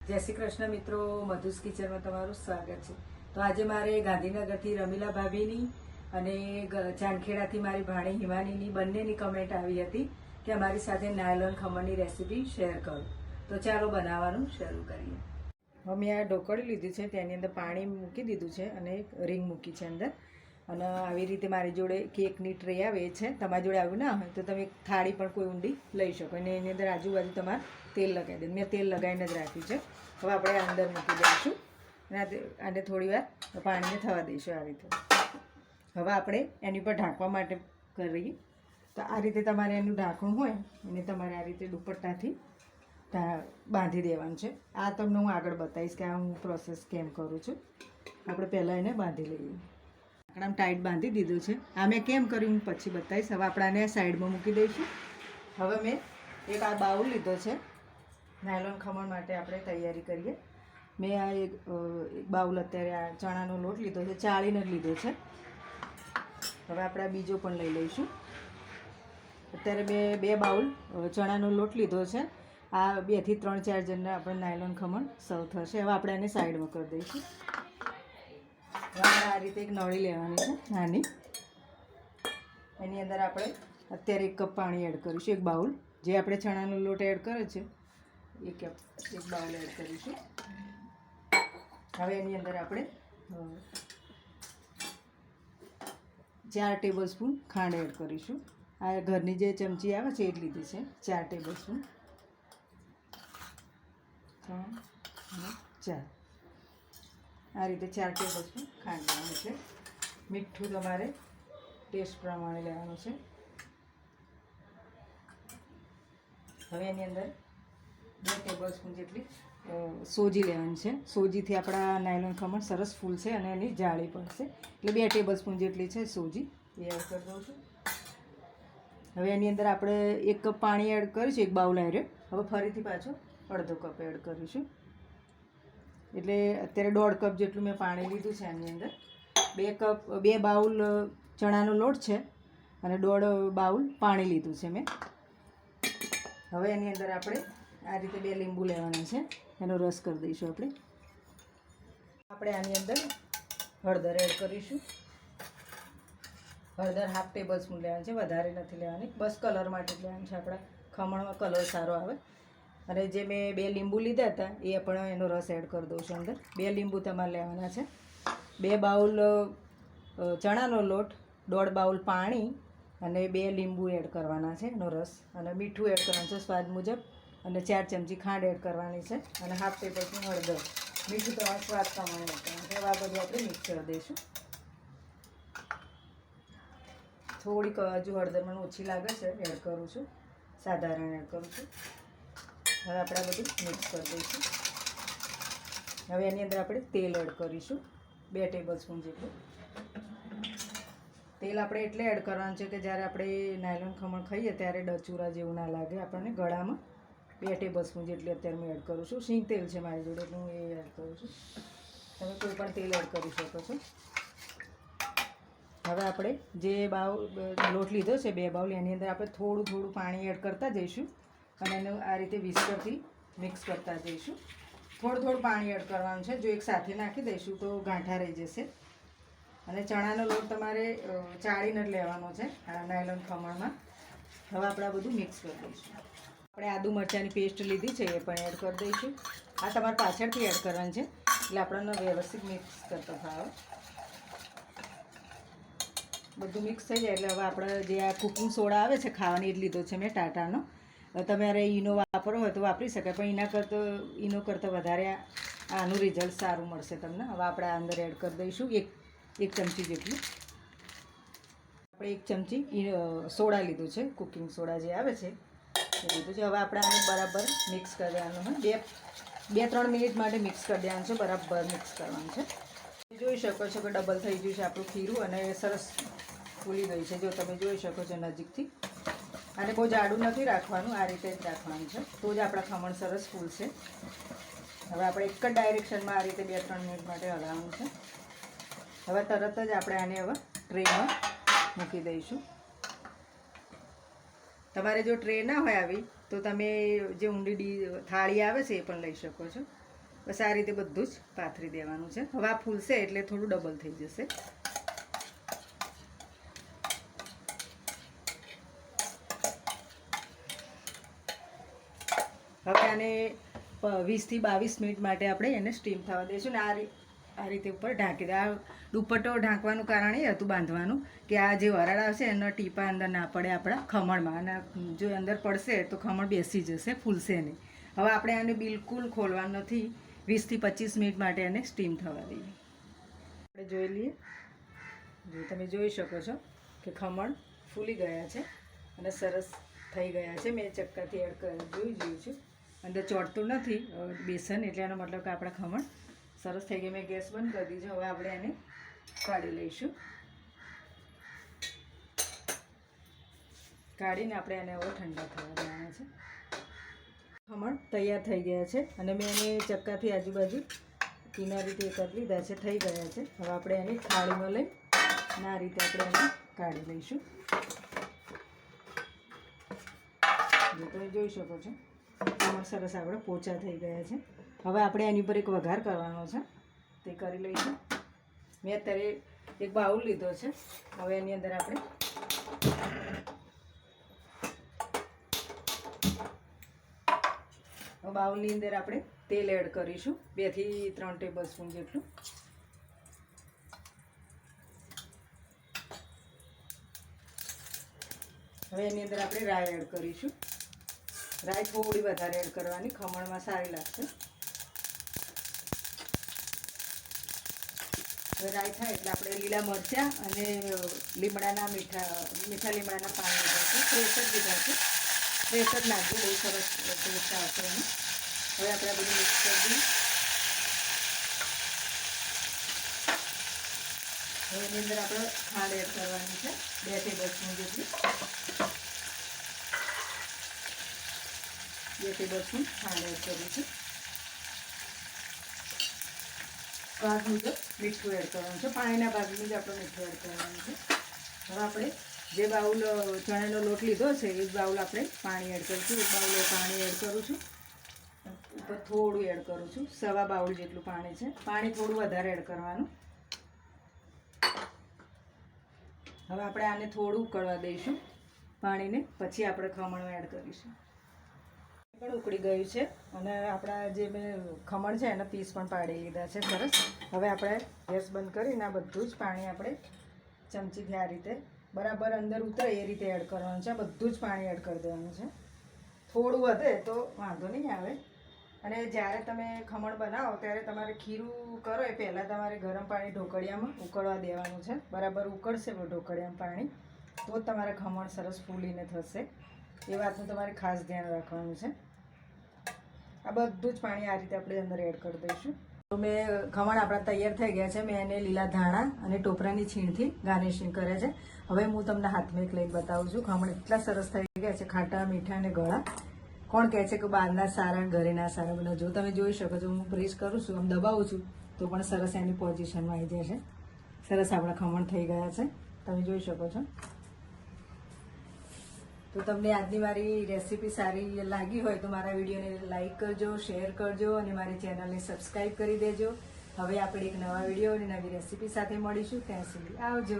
જય શ્રી કૃષ્ણ મિત્રો, મધુસ કિચનમાં તમારું સ્વાગત છે। તો આજે મારે ગાંધીનગરથી રમીલા ભાભીની અને ચાંદખેડાથી મારી ભાણી હિમાનીની બંનેની કમેન્ટ આવી હતી કે અમારી સાથે નાયલોન ખમણની રેસીપી શેર કરો। તો ચાલો બનાવવાનું શરૂ કરીએ। મેં આ ઢોકળી લીધી છે, તેની અંદર પાણી મૂકી દીધું છે અને એક રીંગ મૂકી છે અંદર। અને આવી રીતે મારી જોડે કેકની ટ્રે આવે છે, તમારી જોડે આવ્યું ના હોય તો તમે થાળી પણ કોઈ ઊંડી લઈ શકો અને એની અંદર આજુબાજુ તમારે તેલ લગાવી દે। મેં તેલ લગાવીને જ રાખ્યું છે। હવે આપણે અંદર મૂકી દઈશું અને આને થોડી વાર પાણીને થવા દઈશું આ રીતે। હવે આપણે એની પર ઢાંકવા માટે કરીએ તો આ રીતે તમારે એનું ઢાંકણું હોય એને તમારે આ રીતે દુપટ્ટાથી બાંધી દેવાનું છે। આ તમને હું આગળ બતાવીશ કે આ હું પ્રોસેસ કેમ કરું છું। આપણે પહેલાં એને બાંધી લઈએ। ઢાંકણામાં ટાઈટ બાંધી દીધું છે। આ મેં કેમ કર્યું હું પછી બતાવીશ। હવે આપણે આને સાઈડમાં મૂકી દઈશું। હવે મેં એક આ બાઉલ લીધો છે, નાયલોન ખમણ માટે આપણે તૈયારી કરીએ। મેં આ એક બાઉલ અત્યારે આ ચણાનો લોટ લીધો છે, ચાળીને જ લીધો છે। હવે આપણે આ બીજો પણ લઈ લઈશું। અત્યારે મેં 2 બાઉલ ચણાનો લોટ લીધો છે। આ 2 થી 3-4 જણને આપણે નાયલોન ખમણ સર્વ થશે। હવે આપણે આને સાઈડમાં કરી દઈશું। હવે આપણે આ રીતે એક નળી લેવાની છે નાની, એની અંદર આપણે અત્યારે 1 કપ પાણી એડ કરીશું। 1 બાઉલ જે આપણે ચણાનો લોટ એડ કર્યો છે એક બાઉલ એડ કરીશું। હવે એની અંદર આપણે 4 ટેબલ સ્પૂન ખાંડ એડ કરીશું। આ ઘરની જે ચમચી આવે છે એ જ લીધી છે, 4 ટેબલ સ્પૂન, 3 અને 4 આ રીતે 4 ટેબલ સ્પૂન ખાંડ લેવાનું છે। મીઠું તમારે ટેસ્ટ પ્રમાણે લેવાનું છે। હવે એની અંદર 2 ટેબલ સ્પૂન જેટલી સોજી લેવાની છે। સોજીથી આપણા નાયલોન ખમણ સરસ ફૂલશે અને એની જાળી પડશે, એટલે 2 ટેબલ સ્પૂન જેટલી છે સોજી, એ એડ કરી દઉં છું। હવે એની અંદર આપણે 1 કપ પાણી એડ કરીશું, 1 બાઉલ આવ્યો। હવે ફરીથી પાછો અડધો કપ એડ કરીશું, એટલે અત્યારે 1.5 કપ જેટલું મેં પાણી લીધું છે। આની અંદર 2 બાઉલ ચણાનો લોટ છે અને 1.5 બાઉલ પાણી લીધું છે મેં। હવે એની અંદર આપણે આ રીતે 2 લીંબુ લેવાના છે, એનો રસ કરી દઈશું આપણે આની અંદર હળદર એડ કરીશું। હળદર 1/2 ટેબલ સ્પૂન લેવાની છે, વધારે નથી લેવાની, બસ કલર માટે જ લેવાની છે। આપણા ખમણમાં કલર સારો આવે। અને જે મેં 2 લીંબુ લીધા હતા એ પણ એનો રસ એડ કરી દઉં છું અંદર। 2 લીંબુ તમારે લેવાના છે। 2 બાઉલ ચણાનો લોટ, 1.5 બાઉલ પાણી અને 2 લીંબુ એડ કરવાના છે એનો રસ, અને મીઠું એડ કરવાનું છે સ્વાદ મુજબ, અને 4 ચમચી ખાંડ એડ કરવાની છે, અને 1/2 ટેબલ સ્પૂન હળદર, મીઠું તમારા સ્વાદ પ્રમાણે એડ કરવાનું છે। હવે આ બધું આપણે મિક્સ કરી દઈશું। થોડીક હજુ હળદર મને ઓછી લાગે છે, એડ કરું છું, સાધારણ એડ કરું છું। હવે આપણે આ બધું મિક્સ કરી દઈશું। હવે એની અંદર આપણે તેલ એડ કરીશું, 2 ટેબલ સ્પૂન જેટલું તેલ। આપણે એટલે એડ કરવાનું છે કે જ્યારે આપણે નાયલોન ખમણ ખાઈએ ત્યારે ડચુરા જેવું ના લાગે આપણને ગળામાં। 2 ટેબલ સ્પૂન જેટલી અત્યારે હું એડ કરું છું। સિંગ તેલ છે મારી જોડે એટલે હું એ એડ કરું છું, તમે કોઈ પણ તેલ એડ કરી શકો છો। હવે આપણે જે બાઉલ લોટ લીધો છે 2 બાઉલ, એની અંદર આપણે થોડું થોડું પાણી એડ કરતા જઈશું અને એને આ રીતે વિસ્કરથી મિક્સ કરતા જઈશું। થોડું થોડું પાણી એડ કરવાનું છે, જો એક સાથે નાખી દઈશું તો ગાંઠા રહી જશે। અને ચણાનો લોટ તમારે ચાળીને જ લેવાનો છે આ નાયલોન ખમણમાં। હવે આપણે આ બધું મિક્સ કરી દઈશું। આપણે આદુ મરચાંની પેસ્ટ લીધી છે એ પણ એડ કરી દઈશું। આ તમારે પાછળથી એડ કરવાની છે એટલે આપણને વ્યવસ્થિત મિક્સ કરતો ફાવે। બધું મિક્સ થઈ જાય એટલે હવે આપણે જે આ કુકિંગ સોડા આવે છે ખાવાની, એ જ લીધો છે મેં ટાટાનો। તમારે ઈનો વાપરવો હોય તો વાપરી શકાય, પણ ઈનો કરતાં વધારે આનું રિઝલ્ટ સારું મળશે તમને। હવે આપણે આ અંદર એડ કરી દઈશું 1 ચમચી જેટલું। આપણે 1 ચમચી સોડા લીધું છે, કુકિંગ સોડા જે આવે છે એ લીધું છે। હવે આપણે આને બરાબર મિક્સ કરી દેવાનું છે, 2-3 મિનિટ માટે મિક્સ કરી દેવાનું છે, બરાબર મિક્સ કરવાનું છે। જોઈ શકો છો કે ડબલ થઈ ગયું છે આપણું ખીરું અને સરસ ફૂલી ગઈ છે, જો તમે જોઈ શકો છો નજીકથી। આને બહુ જાડું નથી રાખવાનું, આ રીતે જ રાખવાનું છે, તો જ આપણા ખમણ સરસ ફૂલશે। હવે આપણે એક જ ડાયરેક્શનમાં આ રીતે 2-3 મિનિટ માટે હલાવવાનું છે। હવે તરત જ આપણે આને હવે ટ્રેમાં મૂકી દઈશું। તમારે જો ટ્રે ના હોય આવી તો તમે જે ઊંડી થાળી આવે છે એ પણ લઈ શકો છો। બસ આ રીતે બધું જ પાથરી દેવાનું છે. હવે આ ફૂલશે એટલે થોડું ડબલ થઈ જશે. હવે આને 20 થી 22 મિનિટ માટે આપણે એને સ્ટીમ થવા દઈશું ને આ રીતે ઉપર ઢાંકી દે. આ દુપટ્ટો ઢાંકવાનું કારણ એ હતું બાંધવાનું કે આ જે વરાળ આવશે એનો ટીપા અંદર ના પડે આપણા ખમણમાં, અને જો અંદર પડશે તો ખમણ બેસી જશે, ફૂલશે નહીં. હવે આપણે આને બિલકુલ ખોલવાનું નથી. 20 થી 25 મિનિટ માટે એને સ્ટીમ થવા દઈએ. આપણે જોઈ લઈએ. જો તમે જોઈ શકો છો કે ખમણ ફૂલી ગયા છે અને સરસ થઈ ગયા છે. મેં ચક્કાથી એડ જોયું છું, અંદર ચોંટતું નથી બેસન, એટલે એનો મતલબ કે આપણા ખમણ સરસ થઈ ગયા. મેં ગેસ બંધ કરી દીધો. હવે આપણે એને કાઢી લઈશું. કાઢીને આપણે એને હવે ઠંડા થવા દેવાના છે. ખમણ તૈયાર થઈ ગયા છે અને મેં એને ચક્કાથી આજુબાજુ કિનારીથી કરી લીધા છે, થઈ ગયા છે. હવે આપણે એને થાળીમાં લઈ અને આ રીતે આપણે એને કાઢી લઈશું. જો તમે જોઈ શકો છો ખમણ સરસ આપણે પોચા થઈ ગયા છે. હવે આપણે એની પર એક વઘાર કરવાનો છે, તે કરી લઈશું. મેં અત્યારે એક બાઉલ લીધો છે. હવે એની અંદર આપણે બાઉલની અંદર આપણે તેલ એડ કરીશું, 2 થી 3 ટેબલ સ્પૂન જેટલું. હવે એની અંદર આપણે રાઈ એડ કરીશું. રાઈ થોડી વધારે એડ કરવાની, ખમણમાં સારી લાગશે. હવે રાઈ થાય એટલે આપણે લીલા મરચાં અને લીમડાના મીઠા લીમડાના પાન લીધા છે. ફ્રેશ જ લીધા છે. ફ્રેશ જ નાખવું, બહુ સરસ ટેસ્ટ આવશે એનું. હવે આપણે આ બધું મિક્સ કરી દઈએ. હવે એની અંદર આપણે ખાંડ એડ કરવાની છે, 2 ટેબલ સ્પૂન જેટલી. 2 ટેબલ સ્પૂન ખાંડ એડ કરીશું. સ્વાદ મુજબ મીઠું એડ કરવાનું છે. પાણીના ભાગનું જ આપણે મીઠું એડ કરવાનું છે. હવે આપણે જે બાઉલ ચણાનો લોટ લીધો છે એ જ બાઉલ આપણે પાણી એડ કરીશું. 1 બાઉલ પાણી એડ કરું છું. ઉપર થોડું એડ કરું છું, 1.25 બાઉલ જેટલું પાણી છે. પાણી થોડું વધારે એડ કરવાનું. હવે આપણે આને થોડું ઉકળવા દઈશું પાણીને, પછી આપણે ખમણ એડ કરીશું. પણ ઉકળી ગયું છે અને આપણા જે મેં ખમણ છે એના પીસ પણ પાડી લીધા છે સરસ. હવે આપણે ગેસ બંધ કરીને આ બધું જ પાણી આપણે ચમચીથી આ રીતે બરાબર અંદર ઉતરે એ રીતે એડ કરવાનું છે. બધું જ પાણી એડ કરી દેવાનું છે. થોડું વધે તો વાંધો નહીં આવે. અને જ્યારે તમે ખમણ બનાવો ત્યારે તમારે ખીરું કરો એ પહેલાં તમારે ગરમ પાણી ઢોકળિયામાં ઉકળવા દેવાનું છે. બરાબર ઉકળશે ઢોકળિયામાં પાણી તો જ તમારા ખમણ સરસ ફૂલીને થશે. એ વાતનું તમારે ખાસ ધ્યાન રાખવાનું છે. આ બધું જ પાણી આ રીતે આપણે અંદર એડ કરી દઈશું. તો મેં ખમણ આપણા તૈયાર થઈ ગયા છે. મેં એને લીલા ધાણા અને ટોપરાની છીણથી ગાર્નિશિંગ કરે છે. હવે હું તમને હાથમાં એક લઈને બતાવું છું. ખમણ એટલા સરસ થઈ ગયા છે, ખાટા મીઠા અને ગળા. કોણ કહે છે કે બહારના સારા ઘરેના સારા બને. જો તમે જોઈ શકો છો, હું પ્રેસ કરું છું, આમ દબાવું છું તો પણ સરસ એની પોઝિશનમાં આવી જાય છે. સરસ આપણા ખમણ થઈ ગયા છે, તમે જોઈ શકો છો. તો તમને આજની મારી રેસીપી સારી લાગી હોય તો મારા વિડીયોને લાઇક કરજો, શેર કરજો અને મારી ચેનલને સબસ્ક્રાઈબ કરી દેજો. હવે આપણે એક નવા વિડીયો અને નવી રેસીપી સાથે મળીશું. ત્યાં સુધી આવજો.